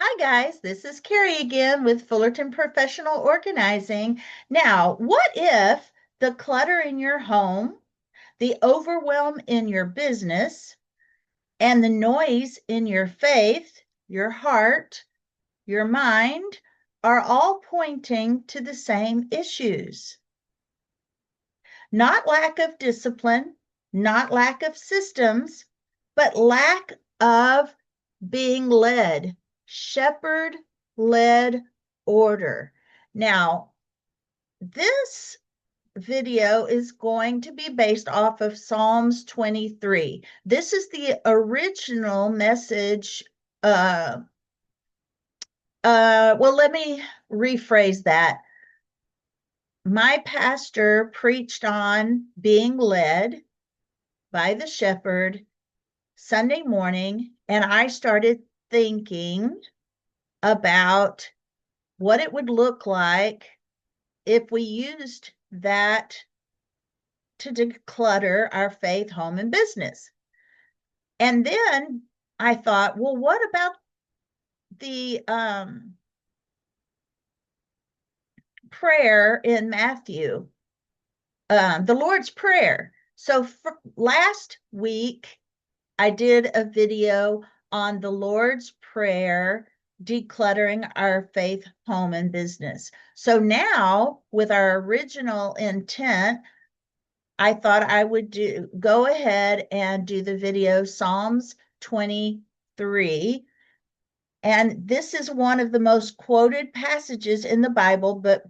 Hi guys, this is Carrie again with Fullerton Professional Organizing. Now, what if the clutter in your home, the overwhelm in your business, and the noise in your faith, your heart, your mind are all pointing to the same issues? Not lack of discipline, not lack of systems, but lack of being led, shepherd led order. Now, this video is going to be based off of Psalms 23. This is the original message. Well, let me rephrase that. My pastor preached on being led by the shepherd Sunday morning, and I started thinking about what it would look like if we used that to declutter our faith, home, and business. And then I thought, well, what about the prayer in Matthew, the Lord's Prayer? So last week, I did a video on the Lord's Prayer, decluttering our faith, home, and business. So now, with our original intent, I thought I would go ahead and do the video Psalms 23. And this is one of the most quoted passages in the Bible, but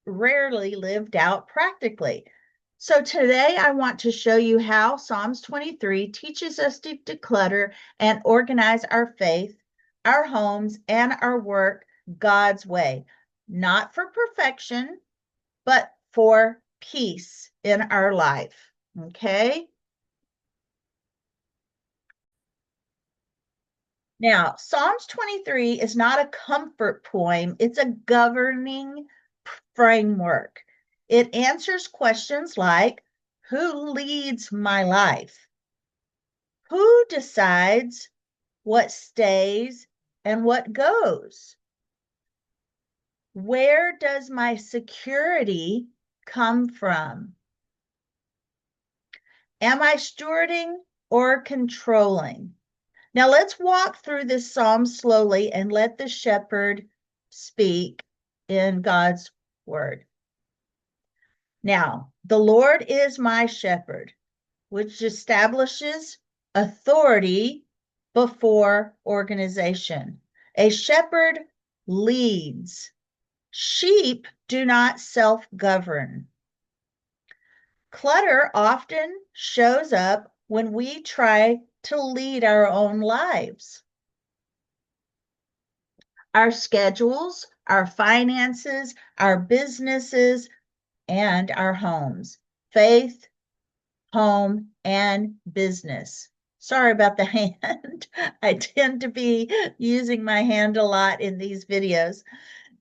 rarely lived out practically. So today I want to show you how Psalms 23 teaches us to declutter and organize our faith, our homes, and our work God's way, not for perfection, but for peace in our life. Okay? Now, Psalms 23 is not a comfort poem, it's a governing framework. It answers questions like, who leads my life? Who decides what stays and what goes? Where does my security come from? Am I stewarding or controlling? Now let's walk through this psalm slowly and let the shepherd speak in God's word. Now, the Lord is my shepherd, which establishes authority before organization. A shepherd leads. Sheep do not self-govern. Clutter often shows up when we try to lead our own lives. Our schedules, our finances, our businesses, and our homes. Faith, home, and business. Sorry about the hand. I tend to be using my hand a lot in these videos.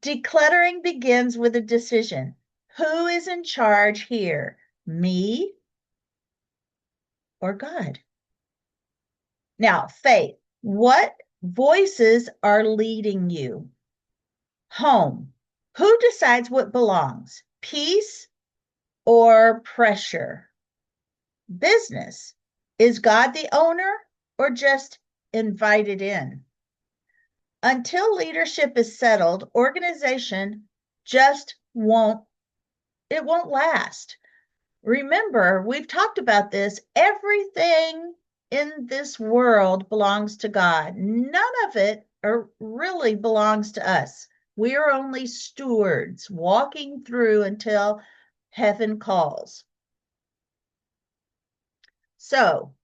Decluttering begins with a decision. Who is in charge here? Me or God? Now, faith. What voices are leading you? Home. Who decides what belongs? Peace or pressure? Business. Is God the owner or just invited in? Until leadership is settled, organization just won't last. Remember, we've talked about this. Everything in this world belongs to God. None of it really belongs to us. We are only stewards walking through until heaven calls. So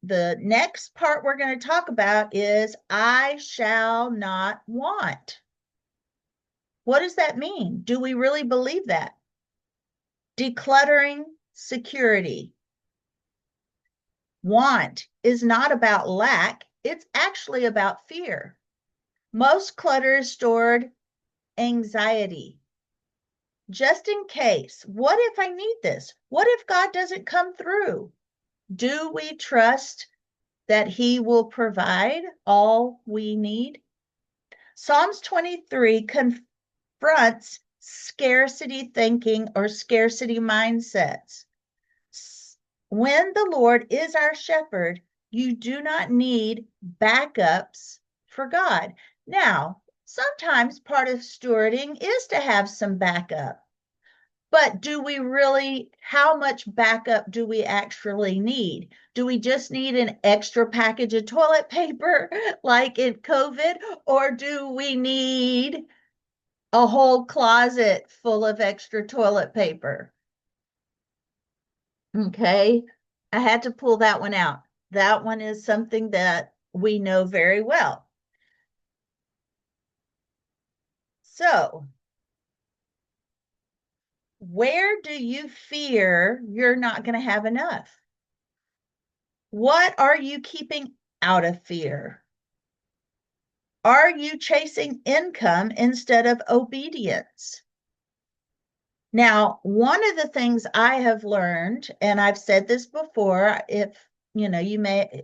the next part we're going to talk about is I shall not want. What does that mean? Do we really believe that? Decluttering security. Want is not about lack, it's actually about fear. Most clutter is stored anxiety. Just in case, what if I need this? What if God doesn't come through? Do we trust that he will provide all we need? Psalms 23 confronts scarcity thinking or scarcity mindsets. When the Lord is our shepherd, you do not need backups for God. Now, sometimes part of stewarding is to have some backup. But do we really, how much backup do we actually need? Do we just need an extra package of toilet paper like in COVID? Or do we need a whole closet full of extra toilet paper? Okay, I had to pull that one out. That one is something that we know very well. So, where do you fear you're not going to have enough? What are you keeping out of fear? Are you chasing income instead of obedience? Now, one of the things I have learned, and I've said this before, if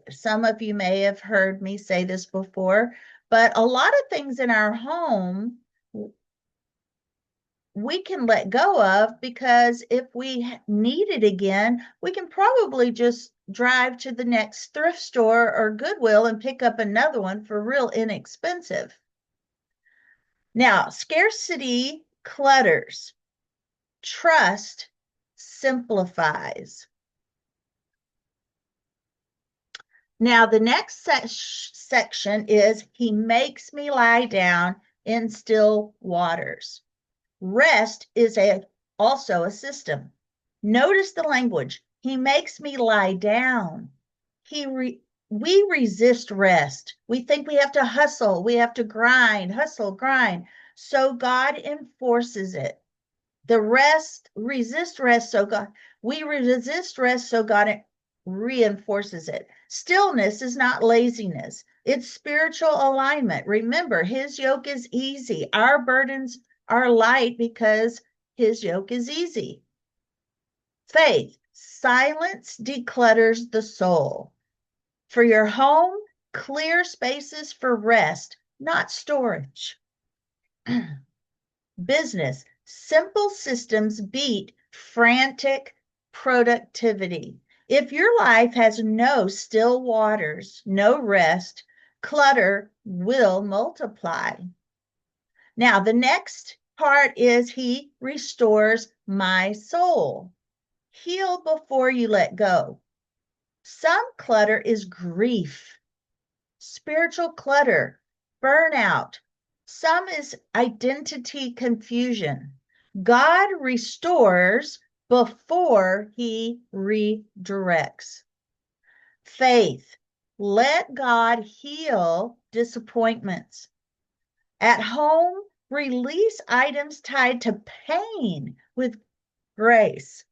some of you may have heard me say this before, but a lot of things in our home we can let go of, because if we need it again, we can probably just drive to the next thrift store or Goodwill and pick up another one for real inexpensive. Now, scarcity clutters, trust simplifies. Now, the next section is he makes me lie down in still waters. Rest is also a system. Notice the language. He makes me lie down. We resist rest. We think we have to hustle. We have to grind, hustle, grind. So God enforces it. Resist rest, so God, we resist rest, so God reinforces it. Stillness is not laziness. It's spiritual alignment. Remember, his yoke is easy. Our burdens are light because his yoke is easy. Faith, silence declutters the soul. For your home, clear spaces for rest, not storage. Business, simple systems beat frantic productivity. If your life has no still waters, no rest, clutter will multiply. Now, the next part is he restores my soul. Heal before you let go. Some clutter is grief, spiritual clutter, burnout. Some is identity confusion. God restores before he redirects. Faith, let God heal disappointments. At home, release items tied to pain with grace.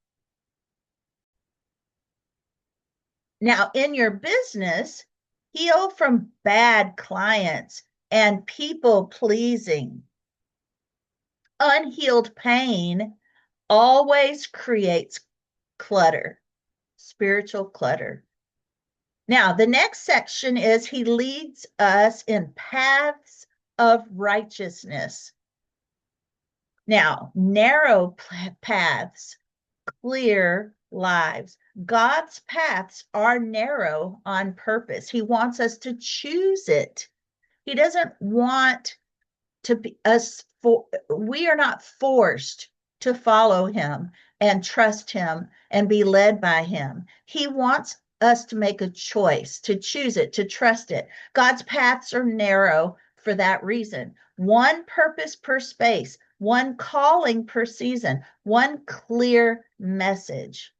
Now, in your business, heal from bad clients and people pleasing. Unhealed pain always creates clutter, spiritual clutter. Now, the next section is he leads us in paths of righteousness. Now, narrow paths, clear lives. God's paths are narrow on purpose. He wants us to choose it. He doesn't want to be we are not forced to follow him and trust him and be led by him. He wants us to make a choice, to choose it, to trust it. God's paths are narrow for that reason. One purpose per space, one calling per season, one clear message.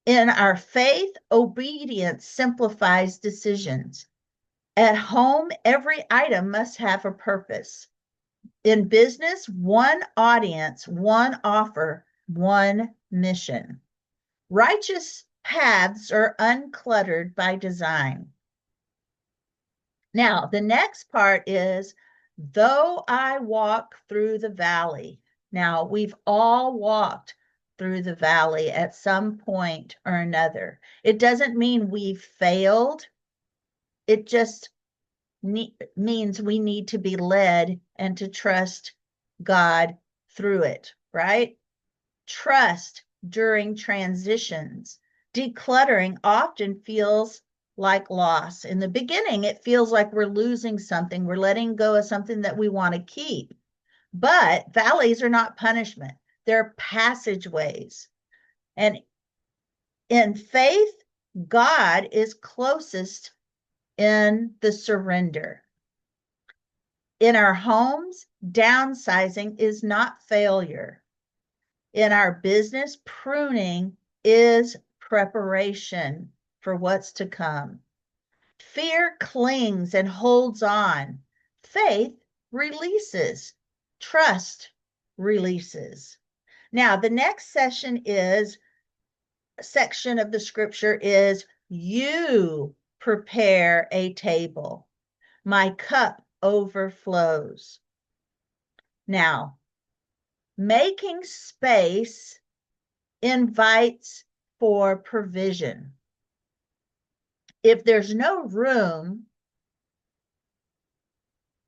In our faith, obedience simplifies decisions. At home, every item must have a purpose. In business, one audience, one offer, one mission. Righteous paths are uncluttered by design. Now, the next part is, though I walk through the valley. Now, we've all walked through the valley at some point or another. It doesn't mean we've failed. It just means we need to be led and to trust God through it, right? Trust during transitions. Decluttering often feels like loss. In the beginning, it feels like we're losing something. We're letting go of something that we want to keep. But valleys are not punishment, they're passageways. And in faith, God is closest in the surrender. In our homes, downsizing is not failure. In our business, pruning is preparation for what's to come. Fear clings and holds on. Faith releases. Trust releases. Now, the next section of the scripture is, you prepare a table. My cup overflows. Now, making space invites for provision. If there's no room,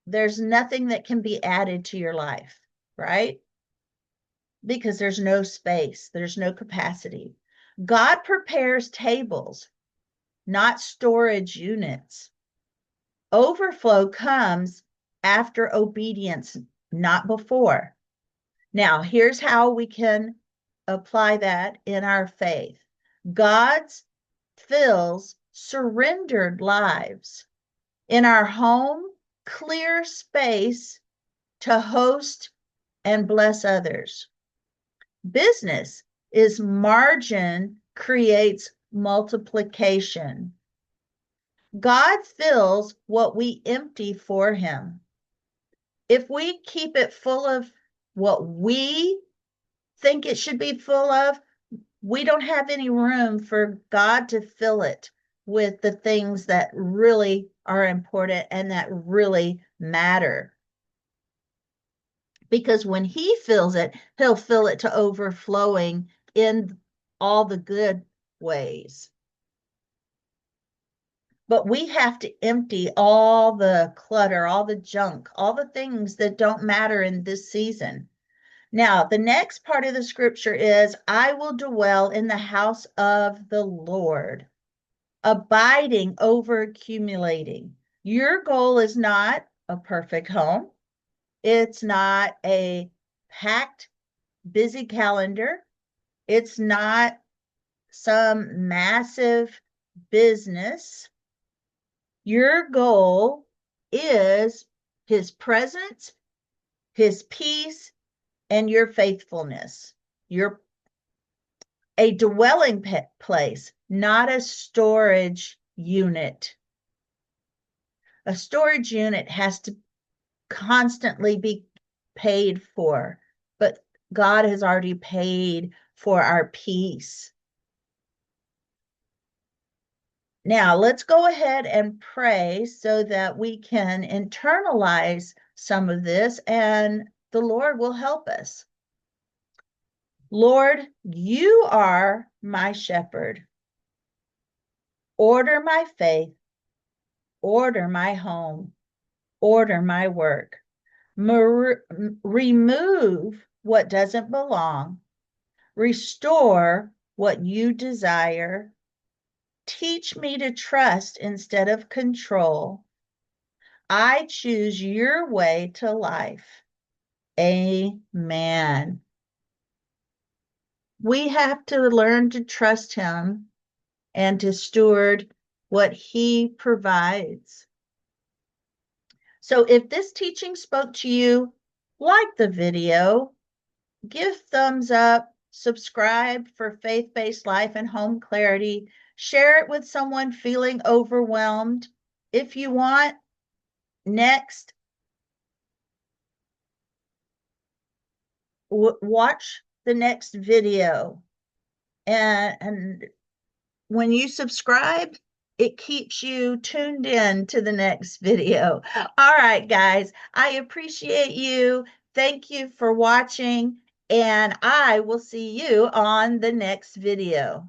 there's nothing that can be added to your life, right? Because there's no space, there's no capacity. God prepares tables, not storage units. Overflow comes after obedience, not before. Now, here's how we can apply that in our faith. God fills surrendered lives. In our home, clear space to host and bless others. Business is margin creates multiplication. God fills what we empty for him. If we keep it full of what we think it should be full of, we don't have any room for God to fill it with the things that really are important and that really matter. Because when he fills it, he'll fill it to overflowing in all the good ways. But we have to empty all the clutter, all the junk, all the things that don't matter in this season. Now, the next part of the scripture is, I will dwell in the house of the Lord, abiding over accumulating. Your goal is not a perfect home. It's not a packed, busy calendar. It's not some massive business. Your goal is his presence, his peace, and your faithfulness. You're a dwelling place, not a storage unit. A storage unit has to constantly be paid for, but God has already paid for our peace. Now, let's go ahead and pray so that we can internalize some of this and the Lord will help us. Lord, you are my shepherd. Order my faith, order my home, order my work. Remove what doesn't belong. Restore what you desire. Teach me to trust instead of control. I choose your way to life. Amen. We have to learn to trust him and to steward what he provides. So if this teaching spoke to you, like the video, give thumbs up, subscribe for faith-based life and home clarity, share it with someone feeling overwhelmed. If you want, next, watch the next video. And when you subscribe, it keeps you tuned in to the next video. All right, guys, I appreciate you. Thank you for watching. and I will see you on the next video.